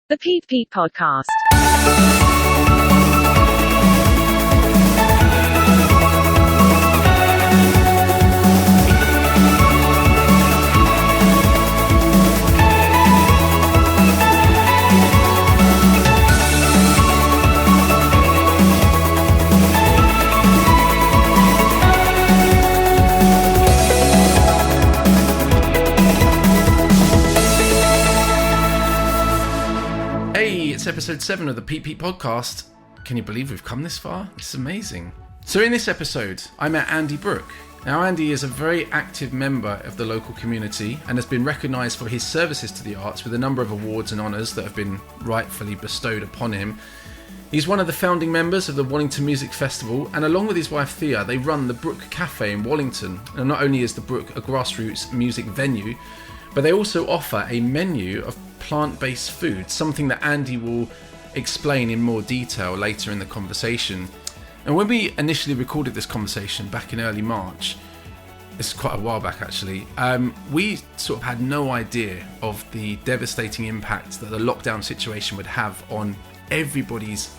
The PP Podcast. It's episode 7 of the PP Podcast. Can you believe we've come this far? It's amazing. So in this episode, I met Andy Brook. Now Andy is a very active member of the local community and has been recognised for his services to the arts with a number of awards and honours that have been rightfully bestowed upon him. He's one of the founding members of the Wallington Music Festival, and along with his wife Thea, they run the Brook Cafe in Wallington. And not only is the Brook a grassroots music venue, but they also offer a menu of plant-based food, something that Andy will explain in more detail later in the conversation. And when we initially recorded this conversation back in early March, this is quite a while back actually, we sort of had no idea of the devastating impact that the lockdown situation would have on everybody's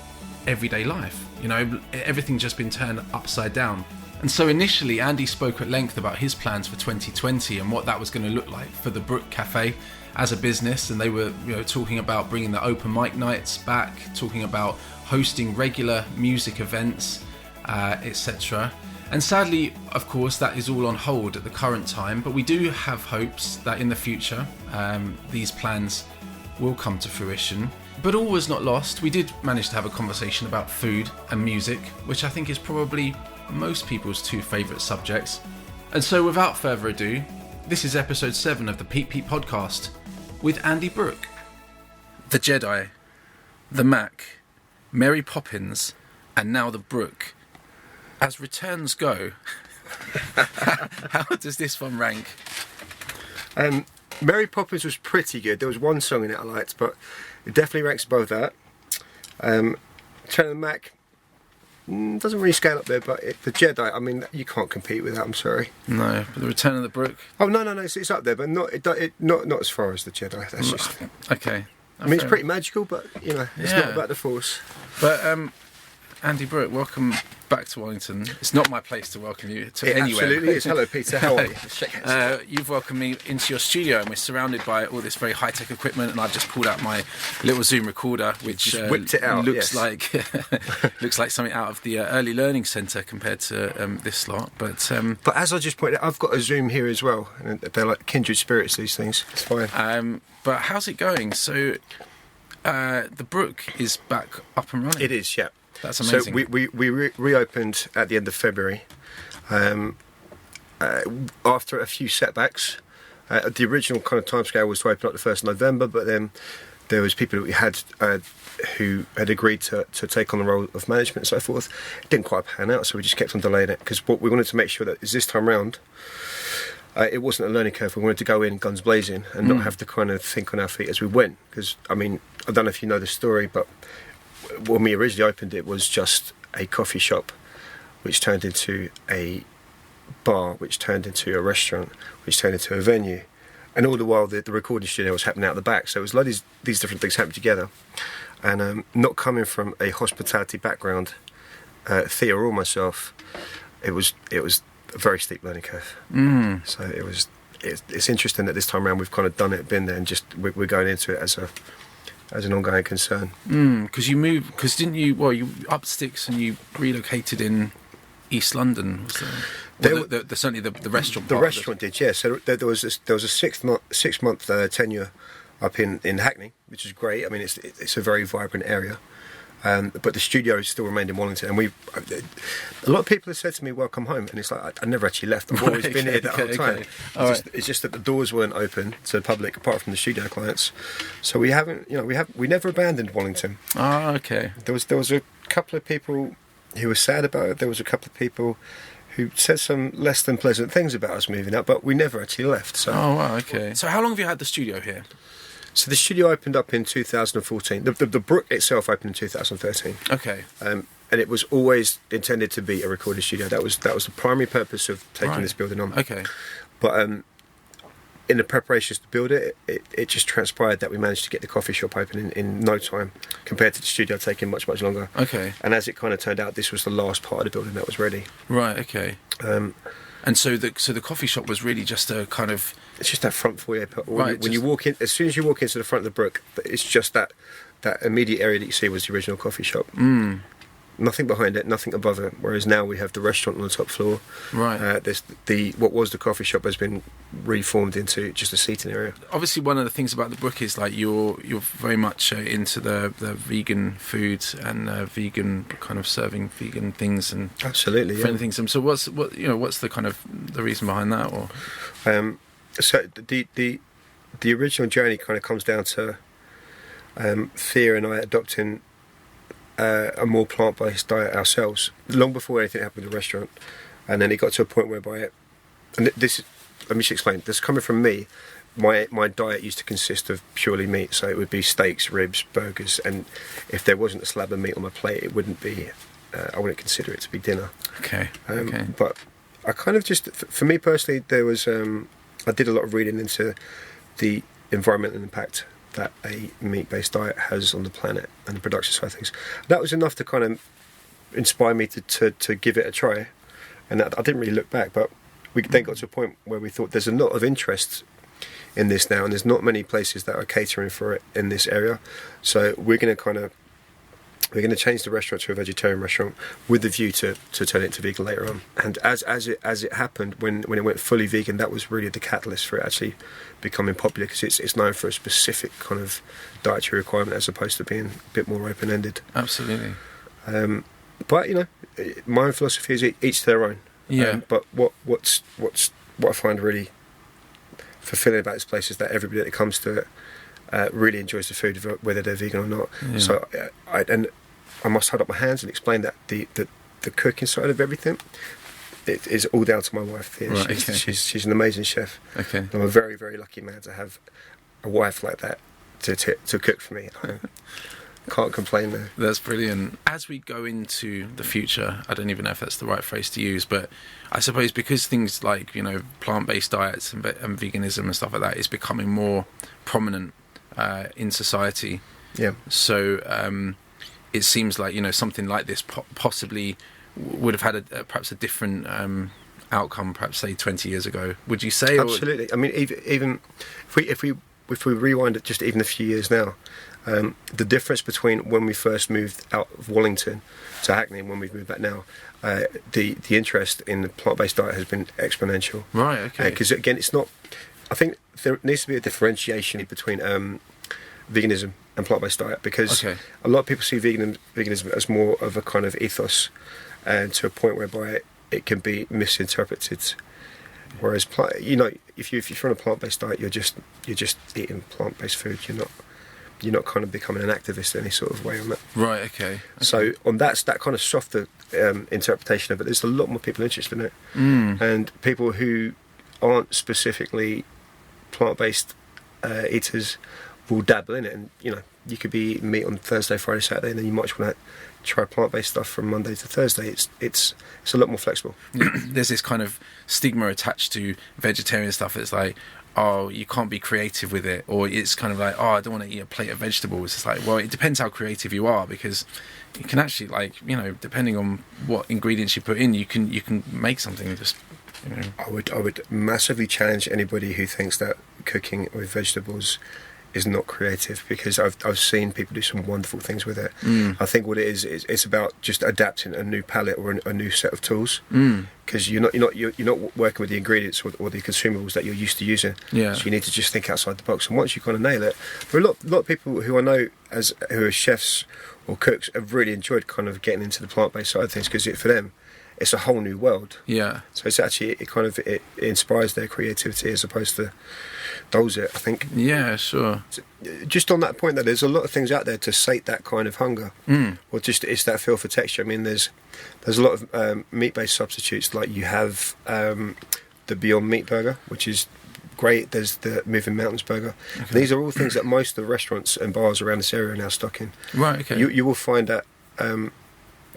everyday life. You know, everything's just been turned upside down. And so initially Andy spoke at length about his plans for 2020 and what that was going to look like for the Brook Cafe as a business, and they were, you know, talking about bringing the open mic nights back, talking about hosting regular music events, etc. And sadly, of course, that is all on hold at the current time, but we do have hopes that in the future these plans will come to fruition. But all was not lost. We did manage to have a conversation about food and music, which I think is probably most people's two favourite subjects. And so without further ado, this is episode 7 of the PP Podcast with Andy Brook. The Jedi, the Mac, Mary Poppins, and now the Brook. As returns go, how does this one rank? Mary Poppins was pretty good. There was one song in it I liked, but it definitely ranks above that. Return of the Mac doesn't really scale up there, but the Jedi, I mean, you can't compete with that, I'm sorry. No, but the Return of the Brook? Oh, no, it's up there, but not as far as the Jedi. That's just... Okay. I mean, it's pretty magical, but, you know, it's not about the Force. But, Andy Brook, welcome back to Wallington. It's not my place to welcome you to anywhere. Absolutely is. Hello, Peter. How are you? You've welcomed me into your studio, and we're surrounded by all this very high-tech equipment. And I've just pulled out my little Zoom recorder, which whipped it out. Looks like something out of the early learning centre compared to this lot. But as I just pointed out, I've got a Zoom here as well, and they're like kindred spirits. These things. It's fine. But how's it going? So the Brook is back up and running. It is, yeah. That's amazing. So we reopened at the end of February after a few setbacks. The original kind of timescale was to open up the 1st of November, but then there was people that we had who had agreed to take on the role of management and so forth. It didn't quite pan out, so we just kept on delaying it, because what we wanted to make sure that is this time round, it wasn't a learning curve. We wanted to go in guns blazing and not have to kind of think on our feet as we went. Because, I mean, I don't know if you know the story, but when we originally opened, it was just a coffee shop, which turned into a bar, which turned into a restaurant, which turned into a venue, and all the while the recording studio was happening out the back. So it was like these different things happening together. And not coming from a hospitality background, Thea or myself, it was a very steep learning curve. So it's interesting that this time around we've kind of done it, been there, and just we're going into it as an ongoing concern. Because didn't you? Well, you up sticks and you relocated in East London. Certainly the restaurant. The restaurant did, yeah. So there was a 6 month tenure up in Hackney, which is great. I mean, it's a very vibrant area. But the studio still remained in Wallington, and a lot of people have said to me, "Welcome home," and it's like I never actually left. I've always been here the whole time. It's just that the doors weren't open to the public apart from the studio clients. So we never abandoned Wallington. Oh, okay. There was a couple of people who were sad about it. There was a couple of people who said some less than pleasant things about us moving out, but we never actually left. So. Oh wow, okay. So how long have you had the studio here? So the studio opened up in 2014. The Brook itself opened in 2013. Okay. And it was always intended to be a recording studio. That was the primary purpose of taking this building on. Okay. But in the preparations to build it just transpired that we managed to get the coffee shop open in no time, compared to the studio taking much longer. Okay. And as it kind of turned out, this was the last part of the building that was ready. Right. Okay. And so the coffee shop was really just a kind of... It's just that front foyer. Right, You walk in, as soon as you walk into the front of the Brook, it's just that immediate area that you see was the original coffee shop. Nothing behind it, nothing above it. Whereas now we have the restaurant on the top floor. Right. There's what was the coffee shop has been reformed into just a seating area. Obviously, one of the things about the Brook is like you're very much into the vegan food and vegan kind of serving vegan things and absolutely friendly things. So what's the kind of the reason behind that? Or so the original journey kind of comes down to Thea and I adopting a more plant-based diet ourselves long before anything happened in the restaurant, and then it got to a point whereby let me just explain this coming from me. My diet used to consist of purely meat, so it would be steaks, ribs, burgers, and if there wasn't a slab of meat on my plate, it wouldn't be I wouldn't consider it to be dinner. Okay. But I kind of just, for me personally, there was I did a lot of reading into the environmental impact that a meat-based diet has on the planet and the production side of things. That was enough to kind of inspire me to give it a try, and I didn't really look back. But we then got to a point where we thought there's a lot of interest in this now, and there's not many places that are catering for it in this area. So we're going to change the restaurant to a vegetarian restaurant with the view to turn it to vegan later on. And as it happened, when it went fully vegan, that was really the catalyst for it actually becoming popular, because it's known for a specific kind of dietary requirement as opposed to being a bit more open-ended. Absolutely. But my own philosophy is each to their own. Yeah. But what I find really fulfilling about this place is that everybody that comes to it really enjoys the food, whether they're vegan or not. Yeah. So I must hold up my hands and explain that the cooking side of everything, it is all down to my wife Thea. Right, she's an amazing chef. Okay. I'm a very, very lucky man to have a wife like that to cook for me. I can't complain there. That's brilliant. As we go into the future, I don't even know if that's the right phrase to use, but I suppose because things like plant-based diets and veganism and stuff like that is becoming more prominent in society. Yeah. So it seems like something like this possibly would have had perhaps a different outcome, perhaps say 20 years ago. Would you say? Absolutely. I mean, even if we rewind it just even a few years now, the difference between when we first moved out of Wallington to Hackney and when we've moved back now, the interest in the plant-based diet has been exponential. Right. Okay. Because again, it's not. I think there needs to be a differentiation between veganism and plant-based diet, because a lot of people see veganism as more of a kind of ethos, and to a point whereby it can be misinterpreted. Whereas if you're on a plant-based diet, you're just eating plant-based food. You're not kind of becoming an activist in any sort of way on that. Right. Okay. So on that kind of softer interpretation of it, there's a lot more people interested in it, and people who aren't specifically plant-based eaters will dabble in it, and you could be eating meat on Thursday, Friday, Saturday, and then you might want to try plant-based stuff from Monday to Thursday. It's a lot more flexible. There's this kind of stigma attached to vegetarian stuff. It's like, oh, you can't be creative with it, or it's kind of like, oh, I don't want to eat a plate of vegetables. It's like, well, it depends how creative you are, because you can actually, depending on what ingredients you put in, you can make something just. I would massively challenge anybody who thinks that cooking with vegetables is not creative, because I've seen people do some wonderful things with it. I think what it is it's about just adapting a new palette or a new set of tools, because you're not working with the ingredients or the consumables that you're used to using. Yeah. So you need to just think outside the box, and once you kind of nail it, there are a lot of people who I know who are chefs or cooks have really enjoyed kind of getting into the plant-based side of things, because for them it's a whole new world. Yeah. So it's actually it inspires their creativity as opposed to dulls it, I think. Yeah, sure. Just on that point, that there's a lot of things out there to sate that kind of hunger, or just it's that feel for texture. I mean, there's a lot of meat-based substitutes, like you have the Beyond Meat burger, which is great. There's the Moving Mountains burger. Okay. These are all things that most of the restaurants and bars around this area are now stocking. Right. Okay. You will find that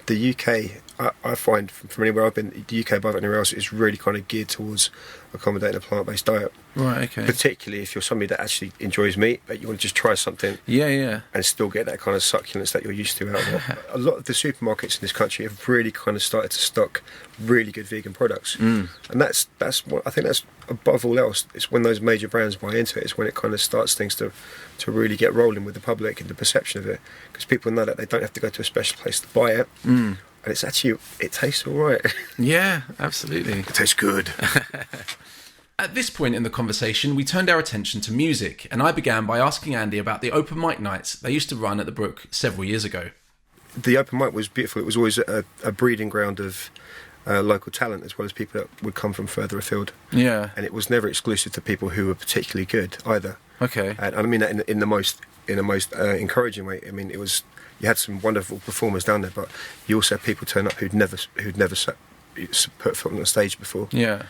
the UK, I find from anywhere I've been, the UK above anywhere else is really kind of geared towards accommodating a plant-based diet. Right, okay. Particularly if you're somebody that actually enjoys meat, but you want to just try something and still get that kind of succulence that you're used to out of it. A lot of the supermarkets in this country have really kind of started to stock really good vegan products. And that's what I think, that's above all else, it's when those major brands buy into it, it's when it kind of starts things to really get rolling with the public and the perception of it, because people know that they don't have to go to a special place to buy it. And it's actually, it tastes all right. Yeah, absolutely. It tastes good. At this point in the conversation, we turned our attention to music, and I began by asking Andy about the open mic nights they used to run at the Brook several years ago. The open mic was beautiful. It was always a breeding ground of local talent, as well as people that would come from further afield. Yeah. And it was never exclusive to people who were particularly good either. Okay. And I mean that in the most encouraging way. I mean, it was, you had some wonderful performers down there, but you also had people turn up who'd never put foot on the stage before. Yeah.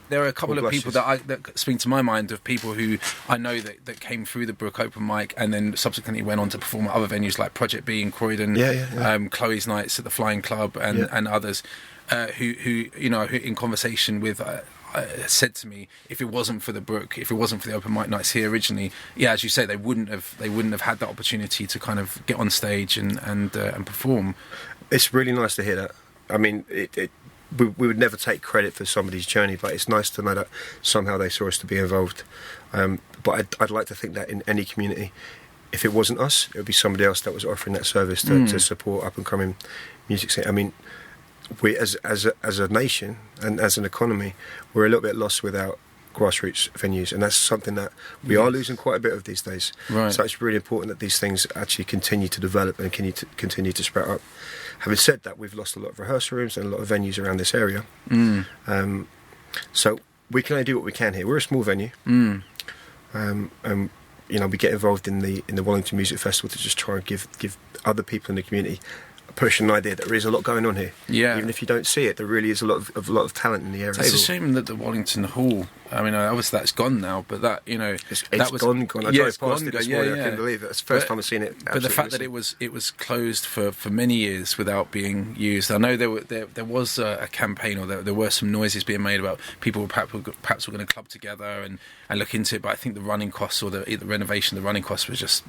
There are a couple of people that spring to my mind, of people who I know that came through the Brook open mic and then subsequently went on to perform at other venues like Project B in Croydon, Chloe's Nights at the Flying Club, and others, who in conversation with said to me, if it wasn't for the Brook, if it wasn't for the open mic nights here originally, as you say, they wouldn't have had that opportunity to kind of get on stage and perform. It's really nice to hear that. I mean, we would never take credit for somebody's journey, but it's nice to know that somehow they saw us to be involved. But I'd like to think that in any community, if it wasn't us, it would be somebody else that was offering that service to support up and coming music scene. I mean, we as a nation and as an economy, we're a little bit lost without grassroots venues, and that's something that we are losing quite a bit of these days. Right. So it's really important that these things actually continue to develop and continue to sprout up. Having said that, we've lost a lot of rehearsal rooms and a lot of venues around this area. So we can only do what we can here. We're a small venue. We get involved in the Wallington Music Festival to just try and give other people in the community push an idea that there is a lot going on here. Yeah. Even if you don't see it, there really is a lot of talent in the area. It's a shame that the Wallington Hall, I mean, obviously that's gone now, but that, it's gone. I drove past it this morning. I couldn't believe it. It's the first time I've seen it. But the fact that it was closed for many years without being used. I know there was a campaign, or there were some noises being made about people perhaps were going to club together and look into it, but I think the running costs, or the renovation, the running costs was just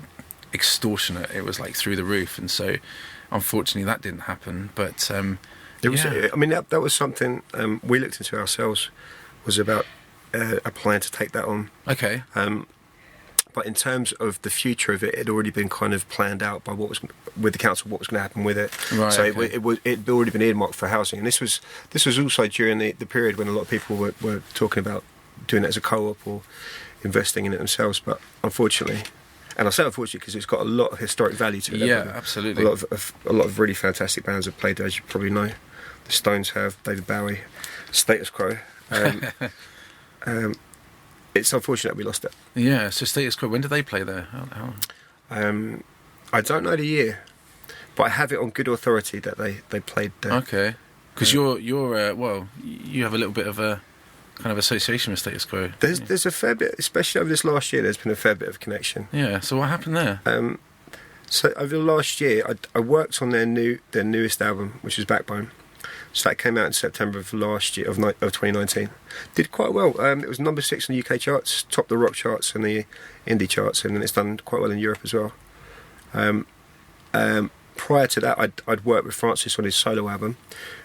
extortionate. It was like through the roof, and so unfortunately that didn't happen. But it was, I mean, that was something we looked into ourselves, was about applying to take that on. Okay. But in terms of the future of it had already been kind of planned out by what was with the council, what was going to happen with it. Right, so it'd already been earmarked for housing, and this was also during the period when a lot of people were talking about doing it as a co-op or investing in it themselves. But unfortunately, and I say unfortunately because it's got a lot of historic value to it. Yeah, absolutely. A lot of really fantastic bands have played there, as you probably know. The Stones have, David Bowie, Status Quo. It's unfortunate we lost it. Yeah, so Status Quo, when did they play there? How? I don't know the year, but I have it on good authority that they played there. Okay, because you're you have a little bit of a kind of association with Status Quo. There's a fair bit, especially over this last year. There's been a fair bit of connection. Yeah. So what happened there? So over the last year, I worked on their newest album, which is Backbone. So that came out in September of last year, of 2019. Did quite well. It was number 6 on the UK charts, topped the rock charts and the indie charts, and then it's done quite well in Europe as well. Prior to that, I'd worked with Francis on his solo album,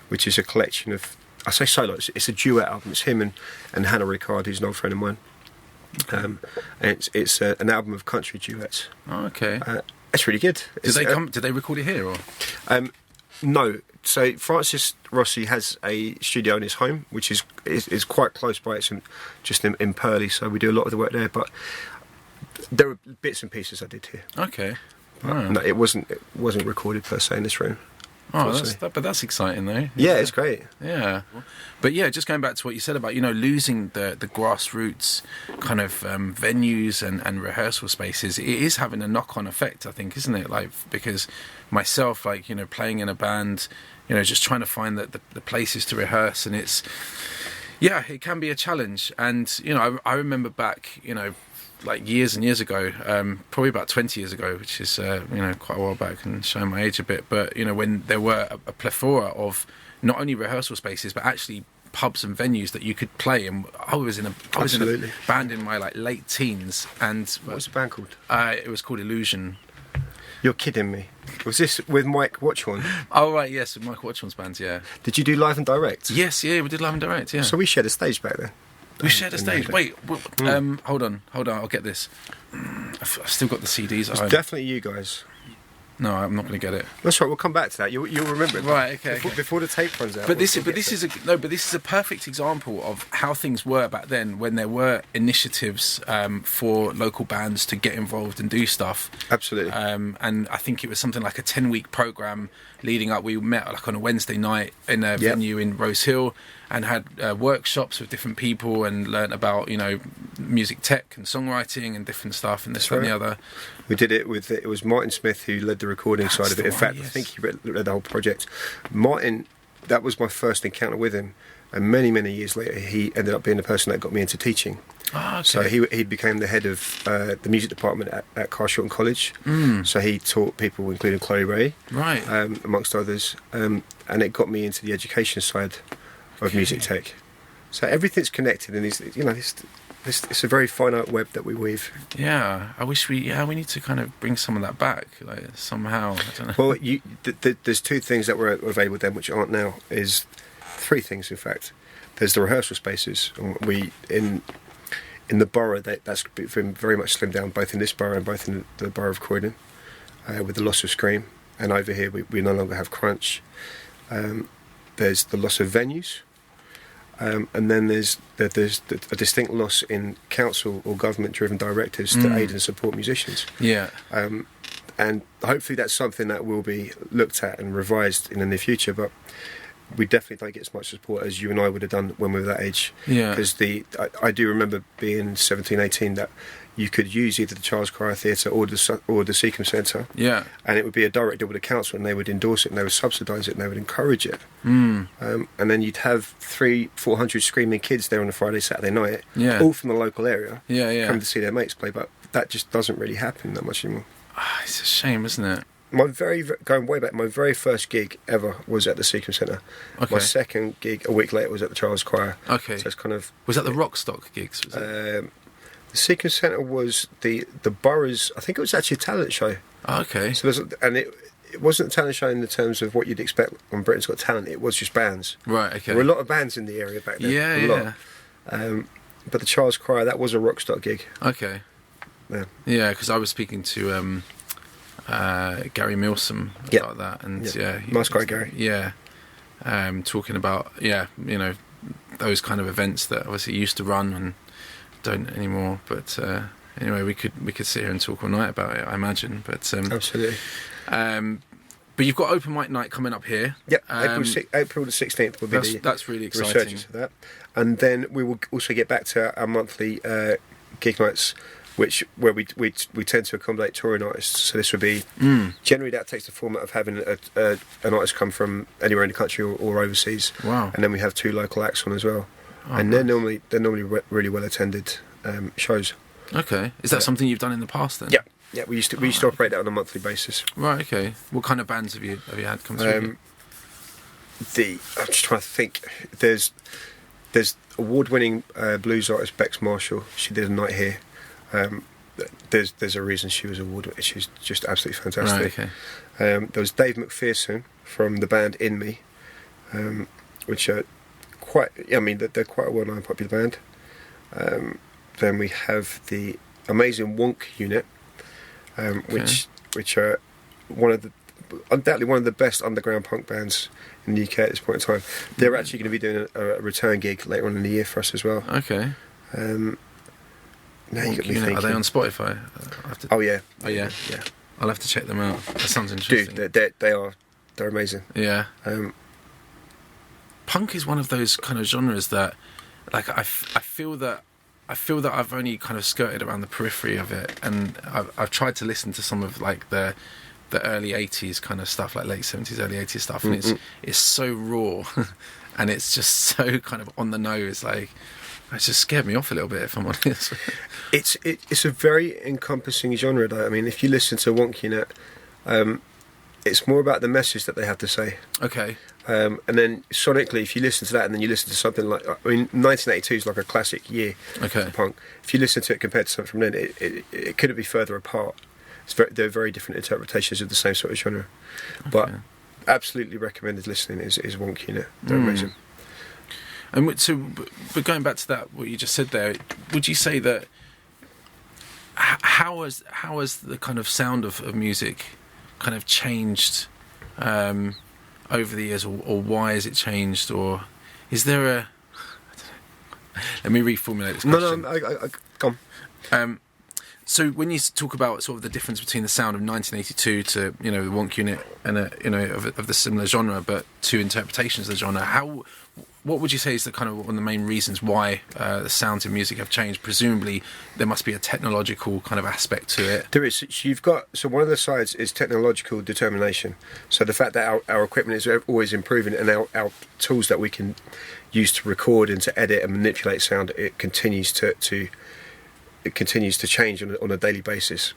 which is a collection of, I say solo, it's a duet album. It's him and Hannah Ricard, who's an old friend of mine. And it's an album of country duets. Oh, okay. It's really good. Did they record it here, or? No. So Francis Rossi has a studio in his home, which is quite close by. It's just in Purley, so we do a lot of the work there. But there were bits and pieces I did here. Okay. No, it wasn't recorded per se in this room. Oh, that's exciting though. Yeah, it's great. Yeah, but just going back to what you said about losing the grassroots kind of venues and rehearsal spaces, it is having a knock-on effect, I think, isn't it? Like, because myself, like playing in a band, just trying to find the places to rehearse, and it can be a challenge. And I remember back, like years and years ago, probably about 20 years ago, which is quite a while back and showing my age a bit. But when there were a plethora of not only rehearsal spaces but actually pubs and venues that you could play. And I was in a band in my like late teens. And what was the band called? It was called Illusion. You're kidding me. Was this with Mike Watchorn? Oh right, yes, with Mike Watchorn's band. Yeah. Did you do live and direct? Yes, yeah, we did live and direct. Yeah. So we shared a stage back then. We shared a stage. Wait, hold on. I'll get this. I've still got the CDs at home. It's definitely you guys. No, I'm not going to get it. That's right. We'll come back to that. You'll remember it. Right. Okay. Before the tape runs out. But this is a perfect example of how things were back then, when there were initiatives for local bands to get involved and do stuff. Absolutely. And I think it was something like a 10-week program leading up. We met like on a Wednesday night in a venue in Rose Hill, and had workshops with different people and learnt about music tech and songwriting and different stuff and this and the other. We did it with, it was Martin Smith who led the recording side of it. In fact, yes. I think he read the whole project. Martin, that was my first encounter with him, and many years later he ended up being the person that got me into teaching. Oh, okay. So he became the head of the music department at Carshorten College. So he taught people, including Chloe Ray, right, amongst others, and it got me into the education side of music tech. So everything's connected, and it's a very finite web that we weave. Yeah, I wish we need to kind of bring some of that back, like somehow. I don't know. Well, there's two things that were available then which aren't now. Is three things, in fact. There's the rehearsal spaces. We in the borough that's been very much slimmed down, both in this borough and both in the borough of Croydon, with the loss of Scream, and over here we no longer have Crunch. There's the loss of venues. And then there's a distinct loss in council or government-driven directives to aid and support musicians. Yeah. And hopefully that's something that will be looked at and revised in the near future. But we definitely don't get as much support as you and I would have done when we were that age. Yeah. Because I do remember being 17, 18 that you could use either the Charles Cryer Theatre or the Seacombe Centre. Yeah. And it would be a direct deal with the council, and they would endorse it, and they would subsidise it, and they would encourage it. And then you'd have 300-400 screaming kids there on a Friday, Saturday night, all from the local area, coming to see their mates play. But that just doesn't really happen that much anymore. It's a shame, isn't it? Going way back, my very first gig ever was at the Seacombe Centre. Okay. My second gig a week later was at the Charles Cryer. Okay. So it's kind of... Was that the Rockstock gigs? Was it? The Seacombe Centre was the borough's... I think it was actually a talent show. Oh, okay. So it wasn't a talent show in the terms of what you'd expect on Britain's Got Talent. It was just bands. Right, okay. There were a lot of bands in the area back then. Yeah. But the Charles Cryer, that was a Rockstock gig. Okay. Yeah, because I was speaking to Gary Milsom about that. And nice guy, Gary. Yeah. Talking about, those kind of events that obviously used to run and don't anymore, but anyway, we could sit here and talk all night about it, I imagine. But absolutely. But you've got open mic night coming up here. Yep, April the 16th will be that's really exciting. Researchers for that, and then we will also get back to our monthly gig nights, where we tend to accommodate touring artists. So this would be generally that takes the format of having an artist come from anywhere in the country or overseas. Wow! And then we have two local acts on as well. Oh, and nice. they're normally really well attended shows. Okay, is that something you've done in the past then? Yeah. We used to operate that on a monthly basis. Right. Okay. What kind of bands have you had come through? I'm just trying to think. There's award-winning blues artist Bex Marshall. She did a night here. There's a reason she was awarded. She's just absolutely fantastic. Right. Okay. There was Dave McPherson from the band In Me, which are they're quite a well-known popular band. Then we have the amazing Wonk Unit, which are undoubtedly one of the best underground punk bands in the UK at this point in time. They're actually going to be doing a return gig later on in the year for us as well. Okay. Now you got me thinking. Are they on Spotify? Oh yeah. I'll have to check them out. That sounds interesting. Dude, they're amazing. Yeah. Punk is one of those kind of genres that, like, I feel that I've only kind of skirted around the periphery of it, and I've tried to listen to some of like the early 80s kind of stuff, like late 70s, early 80s stuff, and it's so raw, and it's just so kind of on the nose, like It just scared me off a little bit, if I'm honest. It's a very encompassing genre, though. I mean, if you listen to Wonky Net, it's more about the message that they have to say. Okay. And then sonically, if you listen to that and then you listen to something like, 1982 is like a classic year for punk. If you listen to it compared to something from then, it couldn't be further apart. They're very different interpretations of the same sort of genre. Okay. But absolutely recommended listening is Wonky Net. They're amazing. And but going back to that, what you just said there, would you say that how has the kind of sound of music kind of changed over the years, or why has it changed, or is there a? I don't know. Let me reformulate this question. No, I come. So when you talk about sort of the difference between the sound of 1982 to the Wonky Net and of the similar genre, but two interpretations of the genre, what would you say is the kind of one of the main reasons why the sounds in music have changed? Presumably, there must be a technological kind of aspect to it. There is. So one of the sides is technological determination. So the fact that our equipment is always improving, and our tools that we can use to record and to edit and manipulate sound, it continues to change on a daily basis.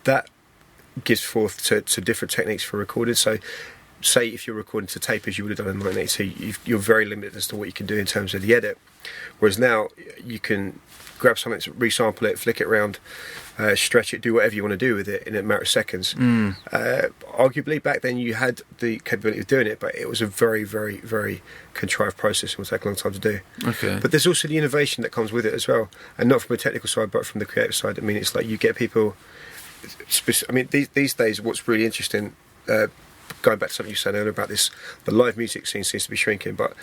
That gives forth to different techniques for recording. So, say if you're recording to tape as you would have done in 1982, you're very limited as to what you can do in terms of the edit. Whereas now you can grab something, resample it, flick it around, stretch it, do whatever you want to do with it in a matter of seconds. Arguably back then you had the capability of doing it, but it was a very, very, very contrived process and will take a long time to do. Okay. But there's also the innovation that comes with it as well, and not from a technical side but from the creative side. I mean, it's like you get people, these days what's really interesting, going back to something you said earlier about this, the live music scene seems to be shrinking, but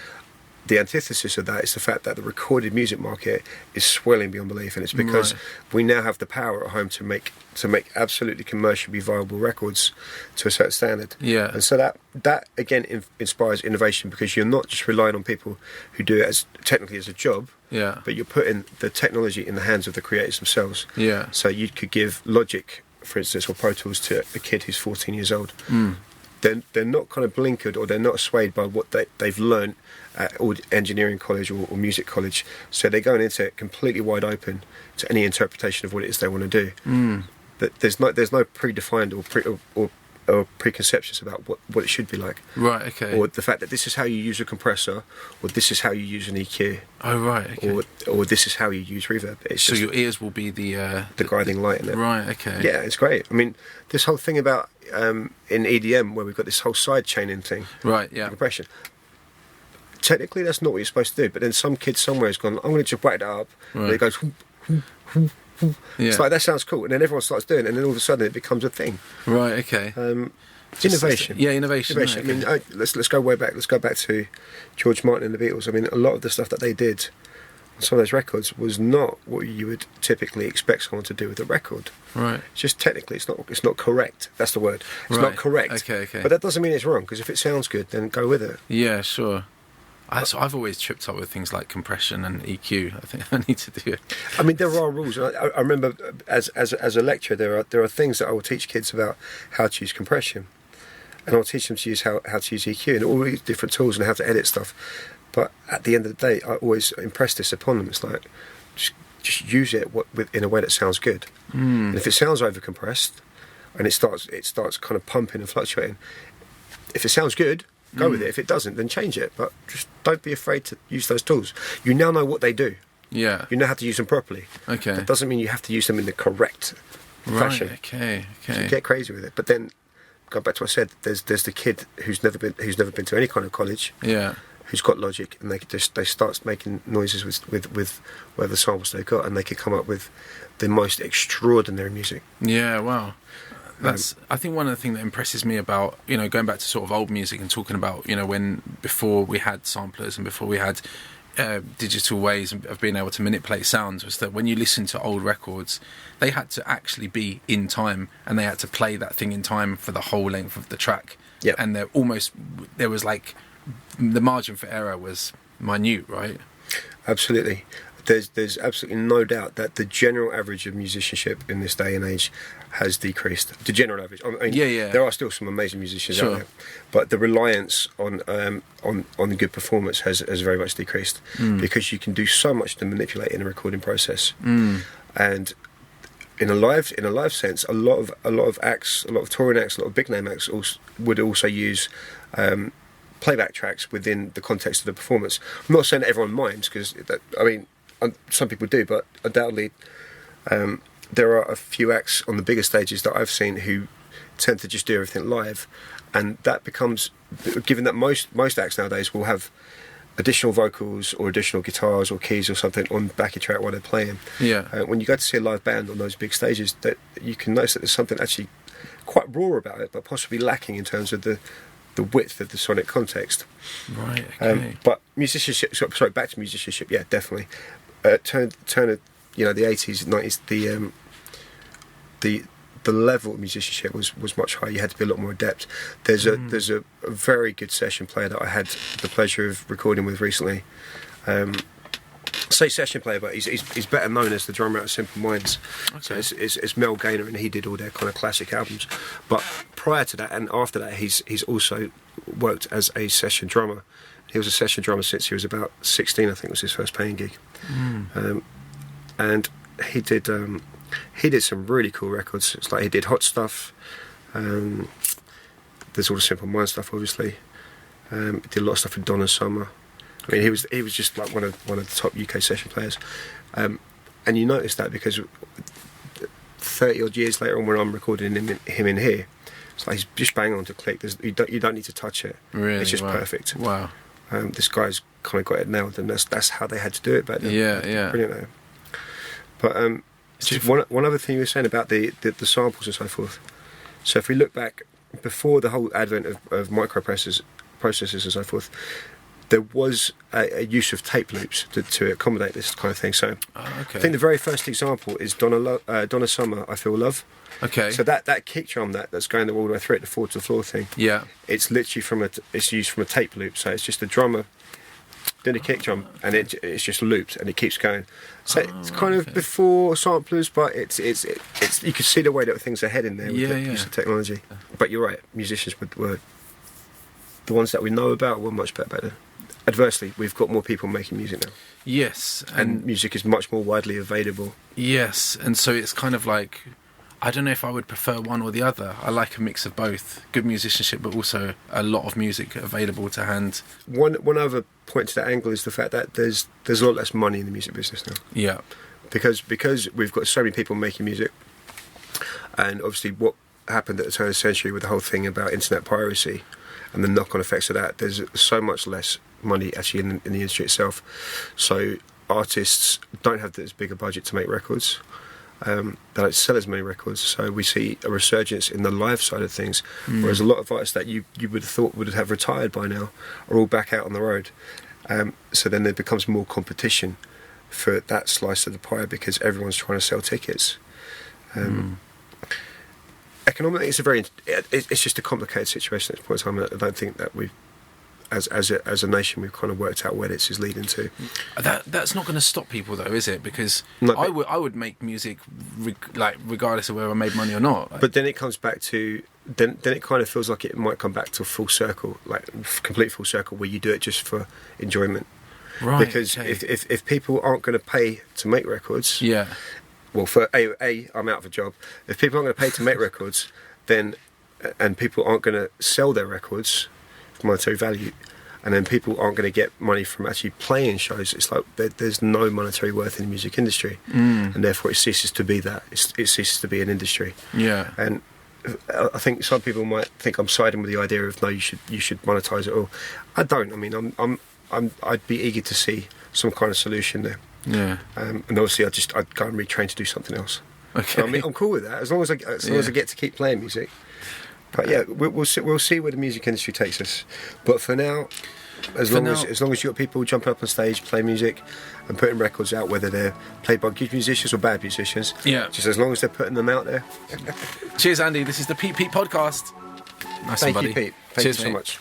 the antithesis of that is the fact that the recorded music market is swelling beyond belief, and it's because we now have the power at home to make absolutely commercially viable records to a certain standard. Yeah. And so that again inspires innovation, because you're not just relying on people who do it as technically as a job. Yeah. But you're putting the technology in the hands of the creators themselves. Yeah. So you could give Logic, for instance, or Pro Tools to a kid who's 14 years old. They're not kind of blinkered, or they're not swayed by what they've learned at engineering college or music college. So they're going into it completely wide open to any interpretation of what it is they want to do. There's no predefined or preconceptions about what it should be like. Right. Okay. Or the fact that this is how you use a compressor, or this is how you use an EQ. Oh, right. Okay. Or this is how you use reverb. It's so just your ears will be the guiding light in it. Right. Okay. Yeah, it's great. I mean, this whole thing about in EDM where we've got this whole side chaining thing. Right. Yeah. Compression. Technically, that's not what you're supposed to do. But then some kid somewhere has gone, I'm going to just whack that up. Right. And it goes. Yeah. It's like, that sounds cool, and then everyone starts doing it, and then all of a sudden it becomes a thing. Right. Okay. Innovation. Yeah, innovation. Right, okay. I mean, let's go way back. Let's go back to George Martin and the Beatles. I mean, a lot of the stuff that they did on some of those records was not what you would typically expect someone to do with a record. Right. Just technically, it's not correct. That's the word. It's Right. not correct. Okay. But that doesn't mean it's wrong, because if it sounds good, then go with it. Yeah, sure. I've always tripped up with things like compression and EQ. I think I need to do it. I mean, there are rules. I remember as a lecturer, there are things that I will teach kids about how to use compression, and I'll teach them to use how to use EQ and all these different tools and how to edit stuff. But at the end of the day, I always impress this upon them. It's like, just use it in a way that sounds good. And if it sounds overcompressed and it starts kind of pumping and fluctuating, if it sounds good, go with it. If it doesn't, then change it. But just don't be afraid to use those tools. You now know what they do. Yeah. You know how to use them properly. Okay. That doesn't mean you have to use them in the correct fashion. Okay. So get crazy with it. But then, go back to what I said. There's the kid who's never been to any kind of college. Yeah. Who's got Logic, and they start making noises with whatever samples they've got, and they could come up with the most extraordinary music. Yeah. Wow. I think one of the things that impresses me about, going back to sort of old music and talking about, before we had samplers and before we had digital ways of being able to manipulate sounds, was that when you listen to old records, they had to actually be in time, and they had to play that thing in time for the whole length of the track. Yeah. And there was like, the margin for error was minute, right? Absolutely. there's absolutely no doubt that the general average of musicianship in this day and age has decreased. The general average. I mean, there are still some amazing musicians out there, but the reliance on good performance has very much decreased because you can do so much to manipulate in a recording process. And in a live sense, a lot of acts, a lot of touring acts, a lot of big name acts would also use playback tracks within the context of the performance. I'm not saying that everyone minds, because some people do, but undoubtedly there are a few acts on the bigger stages that I've seen who tend to just do everything live, and that becomes, given that most acts nowadays will have additional vocals or additional guitars or keys or something on backing track while they're playing. When you go to see a live band on those big stages, that you can notice that there's something actually quite raw about it, but possibly lacking in terms of the width of the sonic context. Right. Okay. But musicianship. Sorry, back to musicianship. Yeah, definitely. Turn of the 80s, 90s. The level of musicianship was much higher. You had to be a lot more adept. There's a very good session player that I had the pleasure of recording with recently. Say session player, but he's better known as the drummer at Simple Minds. Okay. So it's Mel Gaynor, and he did all their kind of classic albums. But prior to that and after that, he's also worked as a session drummer. He was a session drummer since he was about 16, I think was his first paying gig. And he did some really cool records. It's like he did Hot Stuff. There's all the Simple Minds stuff, obviously. He did a lot of stuff with Donna Summer. I mean, he was just like one of the top UK session players, and you notice that because 30 odd years later on, when I'm recording him in here, it's like he's just bang on to click. You don't need to touch it. Really, it's just perfect. Wow. This guy's kind of got it nailed, and that's how they had to do it back then. Yeah. Brilliant though. But just one other thing you were saying about the samples and so forth. So if we look back before the whole advent of microprocessors and so forth, there was a use of tape loops to accommodate this kind of thing. So I think the very first example is Donna Summer, I Feel Love. Okay. So that kick drum that's going all the way through it, the forward to the floor thing. Yeah. It's literally it's used from a tape loop. So it's just the drummer doing a kick drum, and it's just looped and it keeps going. So it's kind of before samplers, but it's you can see the way that things are heading there with the use of technology. But you're right, musicians were the ones that we know about were much better back then. Adversely, we've got more people making music now. Yes. And music is much more widely available. Yes, and so it's kind of like, I don't know if I would prefer one or the other. I like a mix of both. Good musicianship, but also a lot of music available to hand. One other point to that angle is the fact that there's a lot less money in the music business now. Yeah. Because we've got so many people making music, and obviously what happened at the turn of the century with the whole thing about internet piracy and the knock-on effects of that, there's so much less money actually in the industry itself. So artists don't have as big a budget to make records. They don't sell as many records, so we see a resurgence in the live side of things, whereas a lot of artists that you would have thought would have retired by now are all back out on the road. So then there becomes more competition for that slice of the pie because everyone's trying to sell tickets. Economically, it's just a complicated situation at this point in time. I don't think that we've, as a nation, we've kind of worked out where this is leading to. That's not going to stop people, though, is it? Because I would make music regardless of whether I made money or not. But then it comes back to then it kind of feels like it might come back to a full circle, like complete full circle, where you do it just for enjoyment. Right. Because if people aren't going to pay to make records, well, for I'm out of a job. If people aren't going to pay to make records, then and people aren't going to sell their records for monetary value, and then people aren't going to get money from actually playing shows, it's like there's no monetary worth in the music industry, and therefore it ceases to be that. It ceases to be an industry. Yeah. And I think some people might think I'm siding with the idea of no, you should monetize it all. I don't. I mean, I'd be eager to see some kind of solution there. Yeah. And obviously I'd go and retrain to do something else. Okay. I mean, I'm cool with that as long as I get to keep playing music. But yeah, we'll see where the music industry takes us. But for now, as long as you've got people jumping up on stage, playing music, and putting records out, whether they're played by good musicians or bad musicians, just as long as they're putting them out there. Cheers, Andy. This is the Pete podcast. Nice. Thank you, Pete. Thank you so much.